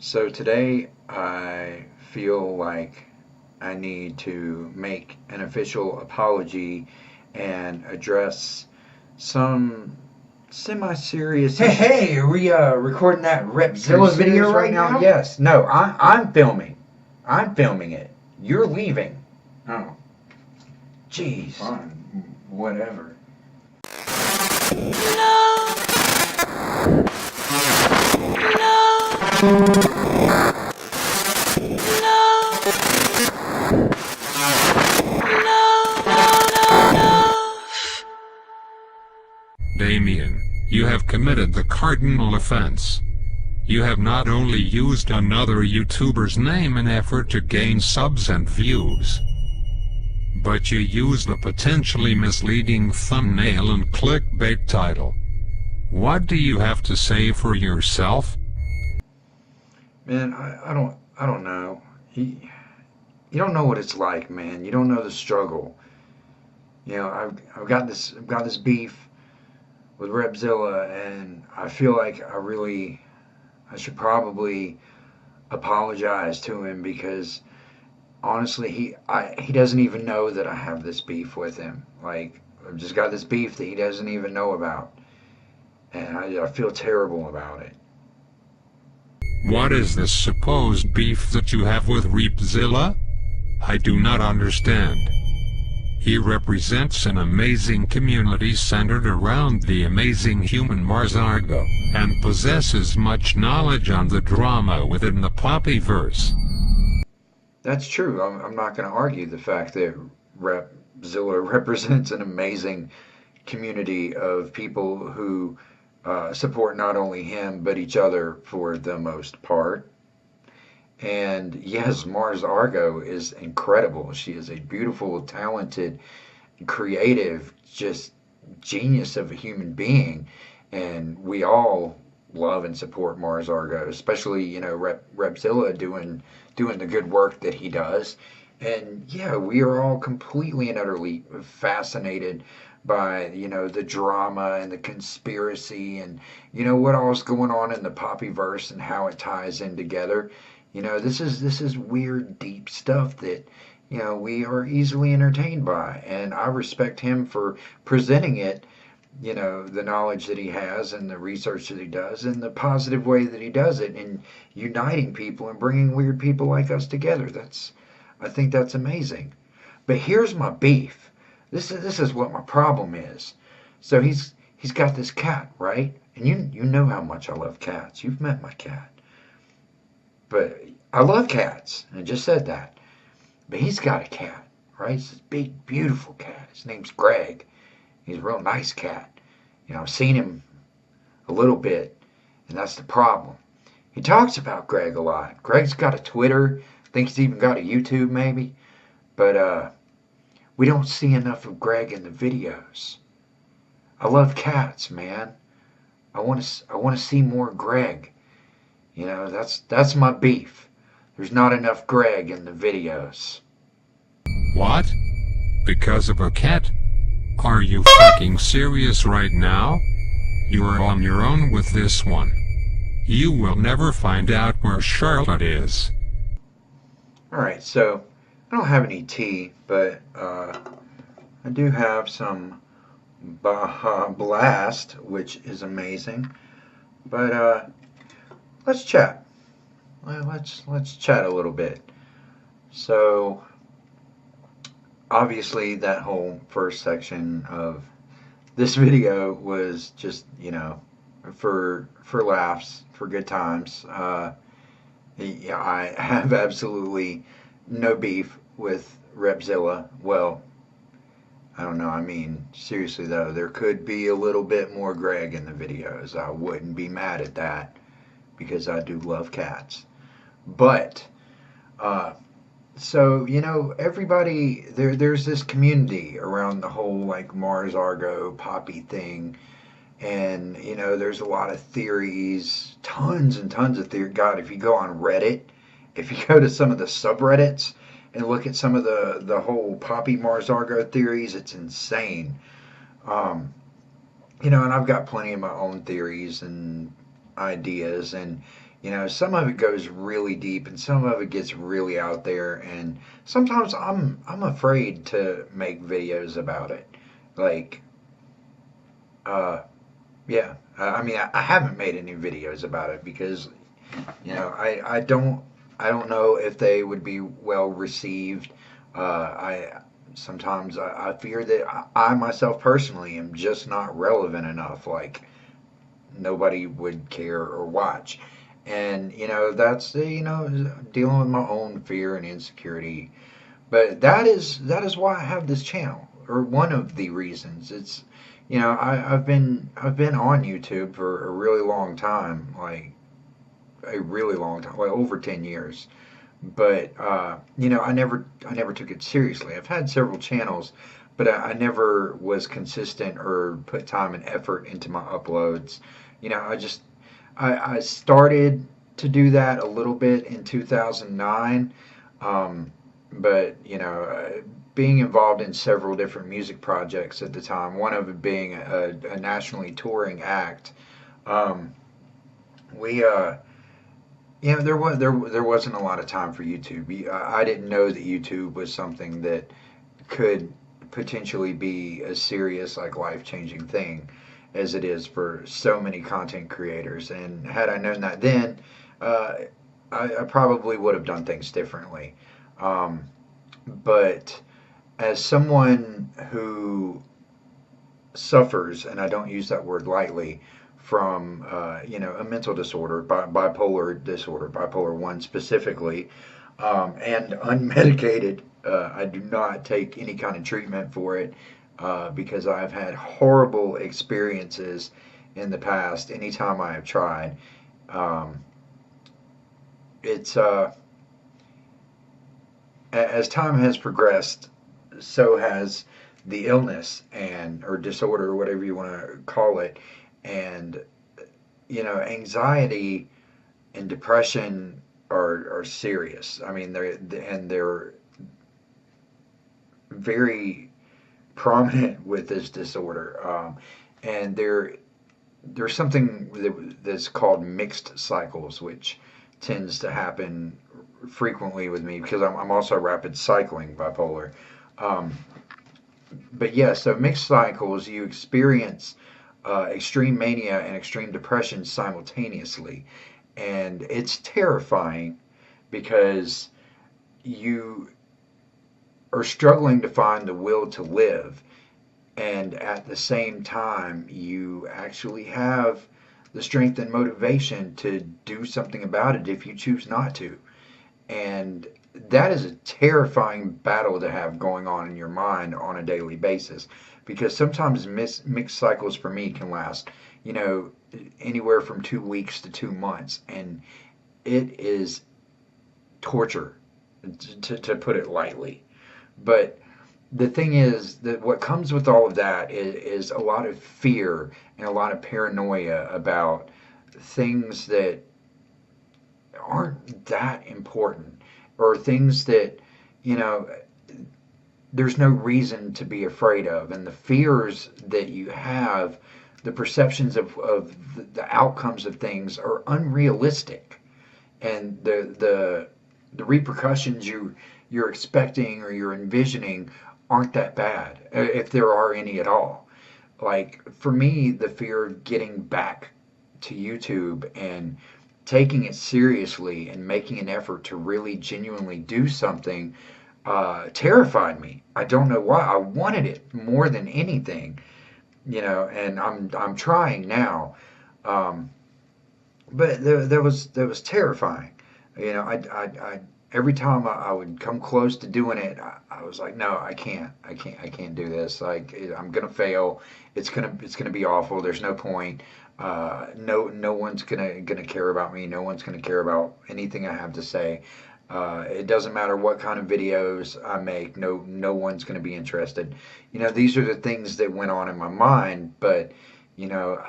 So today I feel like I need to make an official apology and address some semi-serious Hey, issues. hey, are we recording that Are you Repzilla video serious right now? Yes. No, I'm filming. I'm filming it. You're leaving. Oh, Jeez. fine. Whatever. Damien, you have committed the cardinal offense. You have not only used another YouTuber's name in effort to gain subs and views, but you used a potentially misleading thumbnail and clickbait title. What do you have to say for yourself? Man, I don't know. You don't know what it's like, man. You don't know the struggle. I've got this beef with RevZilla, and I feel like I should probably apologize to him because honestly, he doesn't even know that I have this beef with him. Like, I've just got this beef that he doesn't even know about, and I feel terrible about it. What is this supposed beef that you have with Repzilla? I do not understand. He represents an amazing community centered around the amazing human Mars Argo, and possesses much knowledge on the drama within the Poppyverse. That's true. I'm not going to argue the fact that RevZilla represents an amazing community of people who support not only him but each other for the most part. And yes, Mars Argo is incredible. She is a beautiful, talented, creative, just genius of a human being. And we all love and support Mars Argo, especially, RevZilla doing the good work that he does. And yeah, we are all completely and utterly fascinated by, the drama and the conspiracy and, what all's going on in the Poppyverse and how it ties in together. This is weird, deep stuff that, we are easily entertained by. And I respect him for presenting it, the knowledge that he has and the research that he does and the positive way that he does it and uniting people and bringing weird people like us together. I think that's amazing. But here's my beef. This is what my problem is. So he's got this cat, right? And you know how much I love cats. You've met my cat. But I love cats. I just said that. But he's got a cat, right? It's this big, beautiful cat. His name's Greg. He's a real nice cat. I've seen him a little bit, and that's the problem. He talks about Greg a lot. Greg's got a Twitter. I think he's even got a YouTube, maybe. But we don't see enough of Greg in the videos. I love cats, man. I want to see more Greg. That's my beef. There's not enough Greg in the videos. What? Because of a cat? Are you fucking serious right now? You are on your own with this one. You will never find out where Charlotte is. Alright, so I don't have any tea, but I do have some Baja Blast, which is amazing. But let's chat. Let's chat a little bit. So obviously that whole first section of this video was just, for laughs, for good times. Yeah, I have absolutely no beef with RevZilla. Well, I don't know. I mean, seriously though, there could be a little bit more Greg in the videos. I wouldn't be mad at that because I do love cats. But so everybody there's this community around the whole like Mars Argo Poppy thing, and there's a lot of theories, tons and tons of theory. God, if you go on Reddit, if you go to some of the subreddits and look at some of the whole Poppy Mars Argo theories, it's insane. And I've got plenty of my own theories and ideas, and You know, some of it goes really deep, and some of it gets really out there. And sometimes I'm afraid to make videos about it. Like, uh, yeah. I mean, I haven't made any videos about it because, you know, I don't know if they would be well received. I sometimes I fear that I myself personally am just not relevant enough. Like, nobody would care or watch. And you know, that's you know, dealing with my own fear and insecurity. But that is why I have this channel, or one of the reasons. It's, you know, I've been on YouTube for a really long time, like a really long time, like over 10 years. But you know, I never took it seriously. I've had several channels, but I never was consistent or put time and effort into my uploads. You know, I started to do that a little bit in 2009, but you know, being involved in several different music projects at the time, one of it being a nationally touring act. Um, we You know, there wasn't a lot of time for YouTube. I didn't know that YouTube was something that could potentially be a serious, like, life-changing thing as it is for so many content creators. And had I known that then, uh, I probably would have done things differently. Um, but as someone who suffers, and I don't use that word lightly, from you know, a mental disorder, bipolar disorder, bipolar one specifically, and unmedicated. I do not take any kind of treatment for it because I've had horrible experiences in the past. Anytime I have tried, um, it's as time has progressed, so has the illness and or disorder, or whatever you want to call it. And you know, anxiety and depression are serious. I mean, they're very prominent with this disorder, and there's something that's called mixed cycles, which tends to happen frequently with me because I'm also rapid cycling bipolar. Um, but yeah, so mixed cycles, you experience extreme mania and extreme depression simultaneously. And it's terrifying because you are struggling to find the will to live. And at the same time, you actually have the strength and motivation to do something about it if you choose not to. And that is a terrifying battle to have going on in your mind on a daily basis, because sometimes mixed cycles for me can last, you know, anywhere from 2 weeks to 2 months. And it is torture, to put it lightly. But the thing is that what comes with all of that is a lot of fear and a lot of paranoia about things that aren't that important, or things that, you know, there's no reason to be afraid of. And the fears that you have, the perceptions of the outcomes of things are unrealistic. And the repercussions you're expecting or you're envisioning aren't that bad, if there are any at all. Like, for me, the fear of getting back to YouTube and taking it seriously and making an effort to really genuinely do something terrified me. I don't know why. I wanted it more than anything, you know, and I'm trying now. Um, but there was terrifying. You know, I every time I would come close to doing it, I was like, no, I can't do this. Like, I'm gonna fail. It's gonna be awful. There's no point. No one's gonna care about me. No one's gonna care about anything I have to say. It doesn't matter what kind of videos I make. No one's gonna be interested. You know, these are the things that went on in my mind, but you know,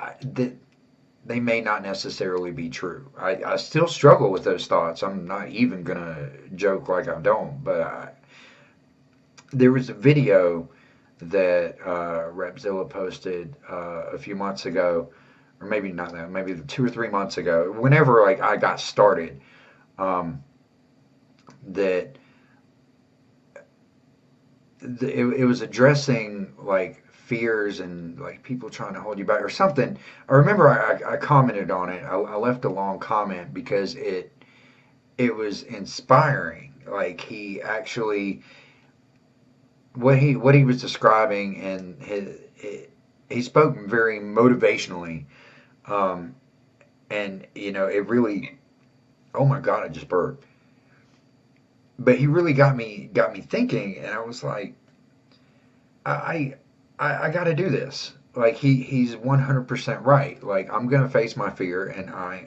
they may not necessarily be true. I still struggle with those thoughts. I'm not even gonna joke like I don't, but there was a video that RevZilla posted a few months ago or maybe not that, maybe 2 or 3 months ago, whenever like I got started, that it was addressing like fears and like people trying to hold you back or something. I remember I commented on it. I left a long comment because it was inspiring. Like he actually what he was describing, and he spoke very motivationally, um, and it really, oh my God, I just burped. But he really got me thinking, and I was like, I I got to do this. Like he's 100% right. Like I'm gonna face my fear, and I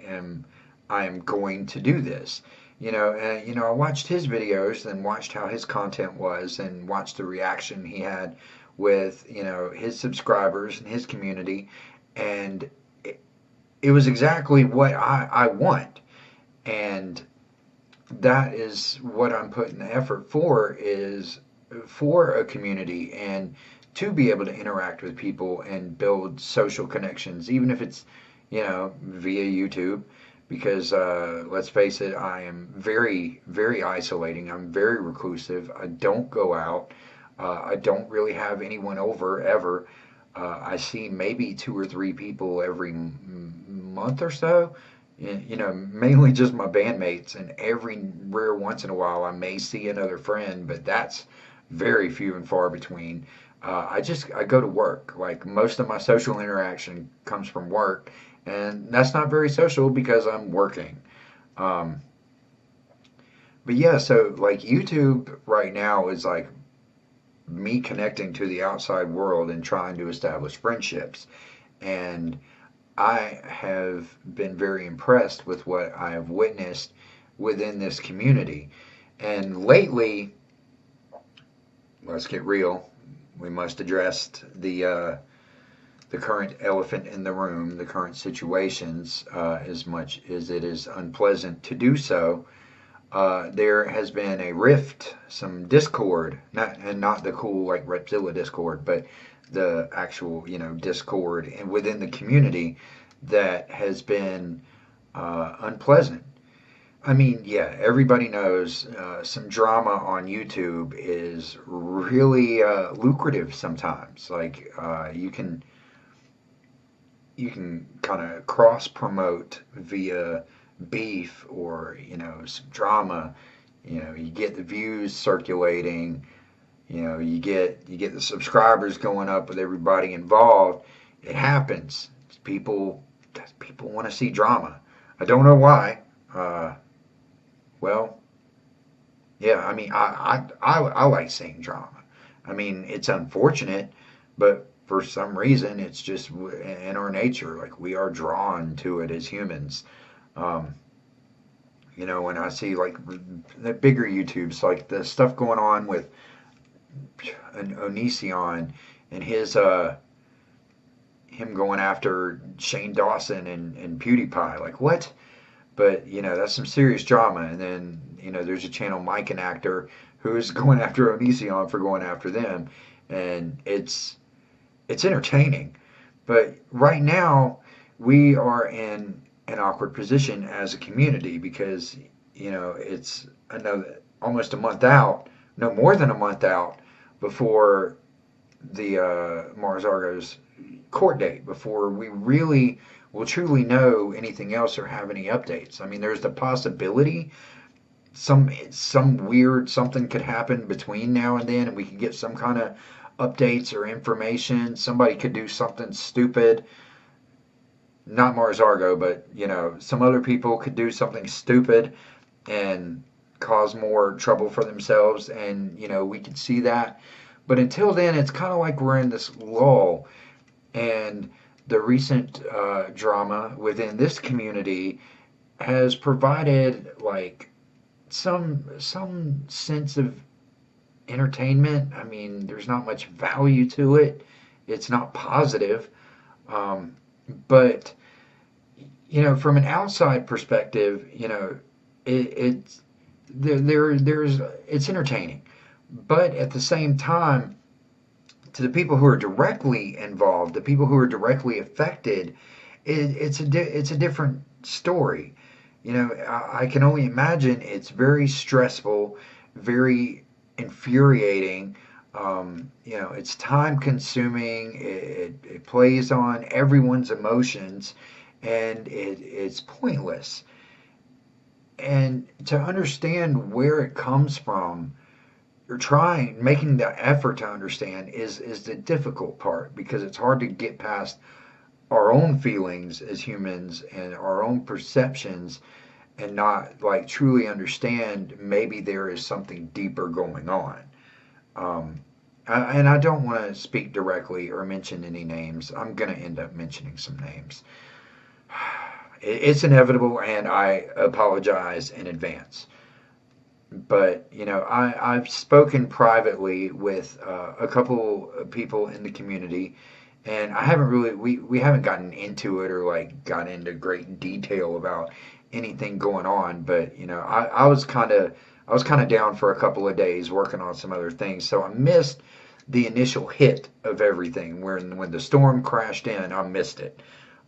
am going to do this. And I watched his videos and watched how his content was, and watched the reaction he had with his subscribers and his community, and it was exactly what I want, and that is what I'm putting the effort for, is for a community, and to be able to interact with people and build social connections, even if it's via YouTube, because let's face it, I am very, very isolating. I'm very reclusive. I don't go out. I don't really have anyone over ever. I see maybe 2 or 3 people every month or so. Mainly just my bandmates, and every rare once in a while I may see another friend, but that's very few and far between. I go to work. Like most of my social interaction comes from work, and that's not very social because I'm working. Um, but yeah, so like YouTube right now is like me connecting to the outside world and trying to establish friendships. And I have been very impressed with what I have witnessed within this community. And lately, let's get real. We must address the current elephant in the room, the current situations, as much as it is unpleasant to do so. There has been a rift, some discord, not the cool like Repzilla discord, but the actual discord and within the community that has been unpleasant. I mean, yeah, everybody knows some drama on YouTube is really lucrative sometimes. Like you can kind of cross promote via beef, or some drama. You get the views circulating. You get the subscribers going up with everybody involved. It happens. People want to see drama. I don't know why. Well, yeah. I mean, I like seeing drama. I mean, it's unfortunate, but for some reason, it's just in our nature. Like we are drawn to it as humans. Um, when I see like the bigger YouTubes, like the stuff going on with an Onision and him going after Shane Dawson and PewDiePie, like what? But that's some serious drama. And then there's a channel, Mike and Actor, who is going after Onision for going after them, and it's entertaining. But right now we are in an awkward position as a community, because it's another almost a month out, no more than a month out, before the Mars Argo's court date, before we really will truly know anything else or have any updates. I mean, there's the possibility some weird something could happen between now and then, and we could get some kind of updates or information. Somebody could do something stupid. Not Mars Argo, but some other people could do something stupid and cause more trouble for themselves, and we could see that. But until then, it's kind of like we're in this lull, and the recent drama within this community has provided like some sense of entertainment. I mean, there's not much value to it. It's not positive. But from an outside perspective, it's there's it's entertaining. But at the same time, to the people who are directly involved, the people who are directly affected, it's a different story. You know, I can only imagine it's very stressful, very infuriating. You know, it's time consuming. It plays on everyone's emotions, and it's pointless. And to understand where it comes from, or making the effort to understand is the difficult part, because it's hard to get past our own feelings as humans and our own perceptions, and not like truly understand maybe there is something deeper going on. Um, and I don't want to speak directly or mention any names. I'm going to end up mentioning some names. It's inevitable, and I apologize in advance. But you know, I've spoken privately with a couple of people in the community, and I haven't really we haven't gotten into it or like got into great detail about anything going on. But you know, I was kind of down for a couple of days working on some other things, so I missed the initial hit of everything. When the storm crashed in, I missed it.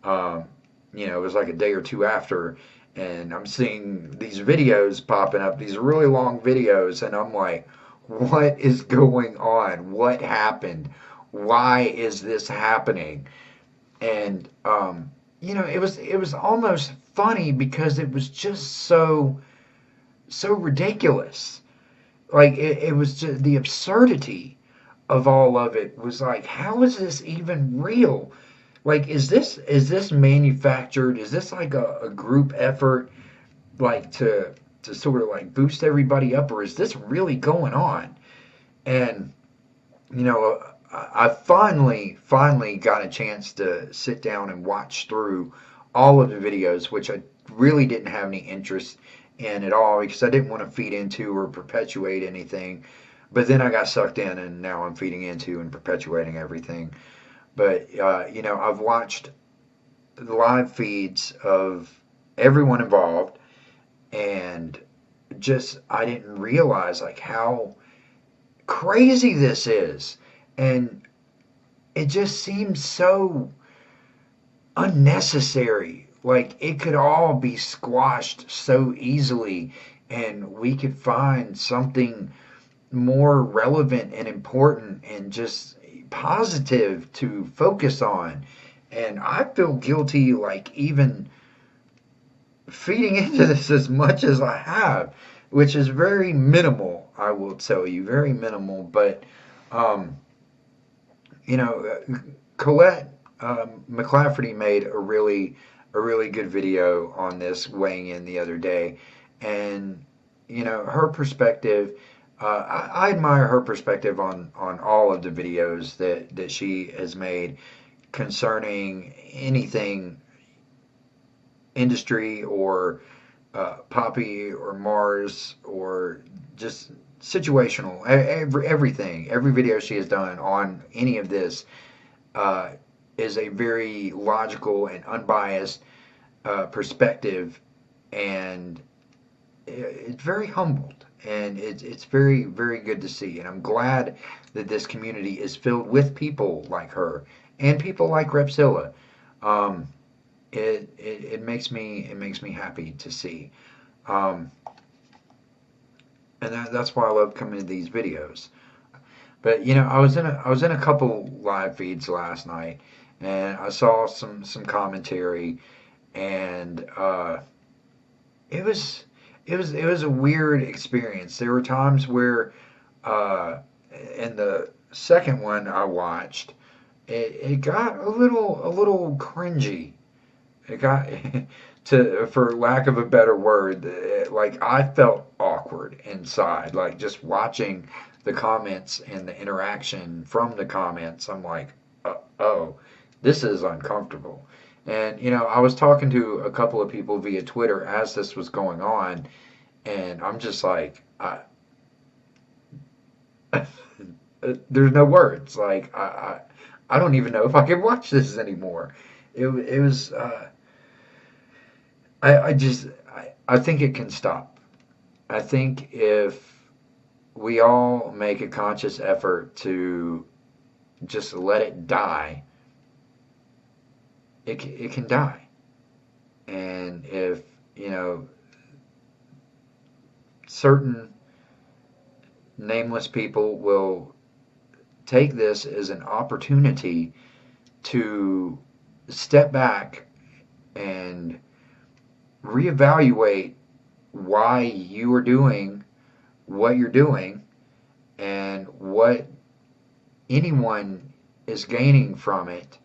Um, you know, it was like a day or two after, and I'm seeing these videos popping up, these really long videos, and I'm like, what is going on? What happened? Why is this happening? And you know, it was almost funny because it was just so ridiculous. Like it was just the absurdity of all of it was like, how is this even real? Like, is this manufactured? Is this like a group effort, like to sort of like boost everybody up, or is this really going on? And you know, I finally got a chance to sit down and watch through all of the videos, which I really didn't have any interest in at all, because I didn't want to feed into or perpetuate anything. But then I got sucked in, and now I'm feeding into and perpetuating everything. But you know, I've watched the live feeds of everyone involved, and just I didn't realize like how crazy this is, and it just seems so unnecessary. Like it could all be squashed so easily, and we could find something more relevant and important and just positive to focus on. And I feel guilty, like even feeding into this as much as I have, which is very minimal, I will tell you, very minimal. But, um, you know, Collette McLafferty made a really good video on this, weighing in the other day, and you know her perspective. I admire her perspective on all of the videos that she has made concerning anything industry or Poppy or Mars or just situational. Everything, every video she has done on any of this uh, is a very logical and unbiased perspective, and it's very humbled, and it's very good to see. And I'm glad that this community is filled with people like her and people like RevZilla. Um, it makes me happy to see, um, and that's why I love coming to these videos. But you know, I was in a couple live feeds last night, and I saw some commentary, and it was it was a weird experience. There were times where uh, in the second one I watched, it got a little cringy. It got to, for lack of a better word, like I felt awkward inside, like just watching the comments and the interaction from the comments. I'm like, oh, this is uncomfortable. And you know, I was talking to a couple of people via Twitter as this was going on, and I'm just like, there's no words. Like I don't even know if I can watch this anymore. It was. I just I think it can stop. I think if we all make a conscious effort to just let it die, it can die. And if, you know, certain nameless people will take this as an opportunity to step back and reevaluate why you are doing what you're doing and what anyone is gaining from it,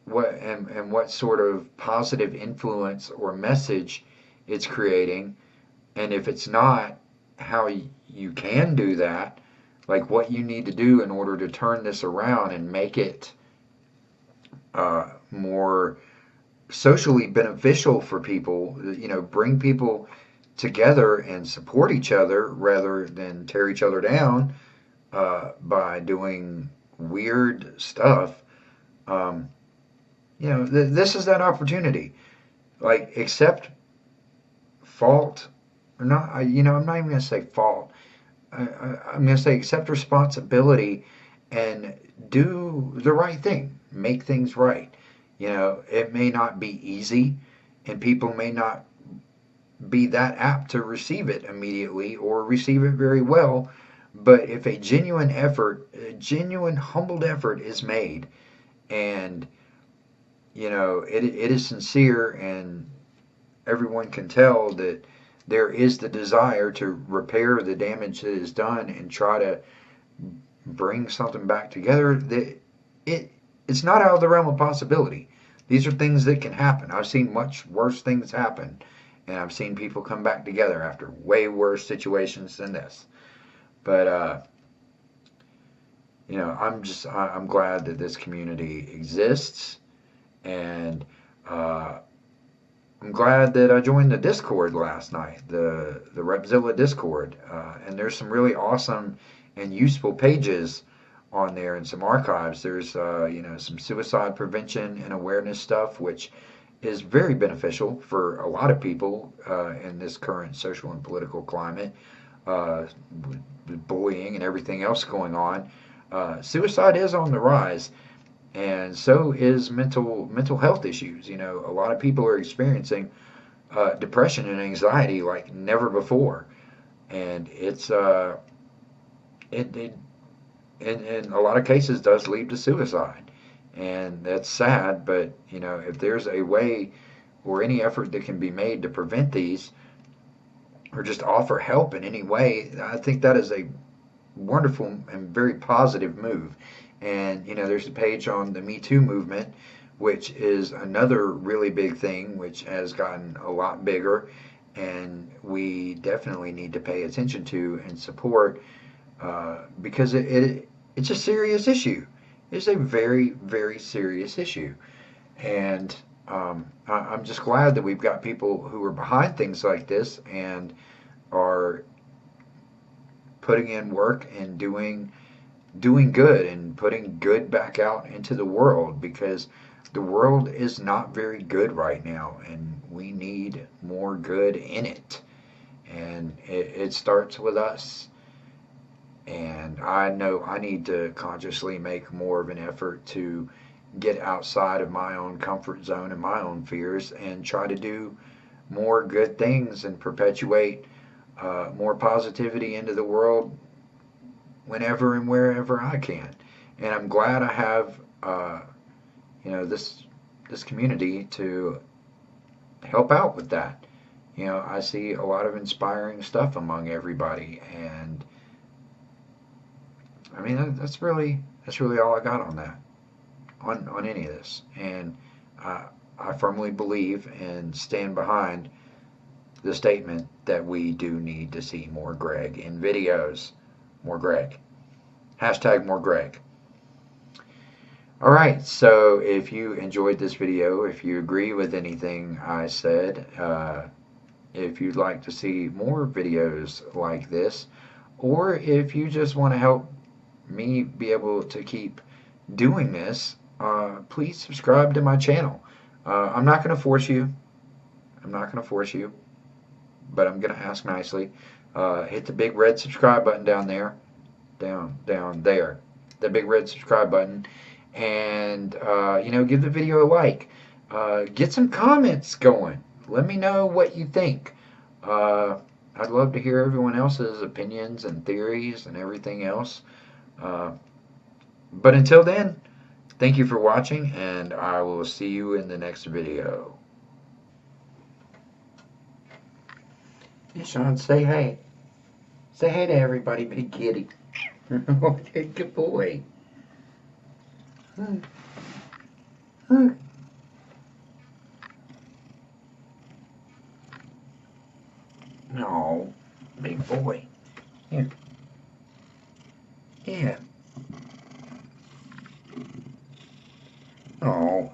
what sort of positive influence or message it's creating, and if it's not, how you can do that, like what you need to do in order to turn this around and make it more socially beneficial for people, you know, bring people together and support each other rather than tear each other down by doing weird stuff. You know, this is that opportunity. Like, accept fault, or not, you know, I'm not even going to say fault. I'm going to say accept responsibility and do the right thing. Make things right. You know, it may not be easy, and people may not be that apt to receive it immediately or receive it very well. But if a genuine effort, a genuine humbled effort is made, and, you know, it is sincere, and everyone can tell that there is the desire to repair the damage that is done and try to bring something back together, that it's not out of the realm of possibility. These are things that can happen. I've seen much worse things happen, and I've seen people come back together after way worse situations than this. But you know, I'm glad that this community exists, and I'm glad that I joined the Discord last night, the RevZilla Discord, and there's some really awesome and useful pages on there and some archives. There's you know, some suicide prevention and awareness stuff, which is very beneficial for a lot of people in this current social and political climate, with bullying and everything else going on. Suicide is on the rise, and so is mental health issues. You know, a lot of people are experiencing depression and anxiety like never before, and it's it in a lot of cases does lead to suicide, and that's sad. But, you know, if there's a way or any effort that can be made to prevent these, or just offer help in any way, I think that is a wonderful and very positive move. And, you know, there's a page on the Me Too movement, which is another really big thing, which has gotten a lot bigger, and we definitely need to pay attention to and support, because it's a serious issue. It's a very, very serious issue. And I'm just glad that we've got people who are behind things like this and are putting in work and doing good and putting good back out into the world, because the world is not very good right now, and we need more good in it. And it starts with us. And I know I need to consciously make more of an effort to get outside of my own comfort zone and my own fears and try to do more good things and perpetuate more positivity into the world whenever and wherever I can. And I'm glad I have you know, this community to help out with that. You know, I see a lot of inspiring stuff among everybody, and I mean, that's really all I got on that, on any of this. And I firmly believe and stand behind the statement that we do need to see more Greg in videos. More Greg. Hashtag more Greg. Alright, so if you enjoyed this video, if you agree with anything I said, if you'd like to see more videos like this, or if you just want to help me be able to keep doing this, please subscribe to my channel. I'm not going to force you. I'm not going to force you, but I'm going to ask nicely. Hit the big red subscribe button down there. Down there. The big red subscribe button. and give the video a like. Get some comments going. Let me know what you think. I'd love to hear everyone else's opinions and theories and everything else. But until then, thank you for watching, and I will see you in the next video. Hey, Sean, say hey. Say hey to everybody, big kitty. Okay, good boy. No, big boy. Here. Yeah. Oh.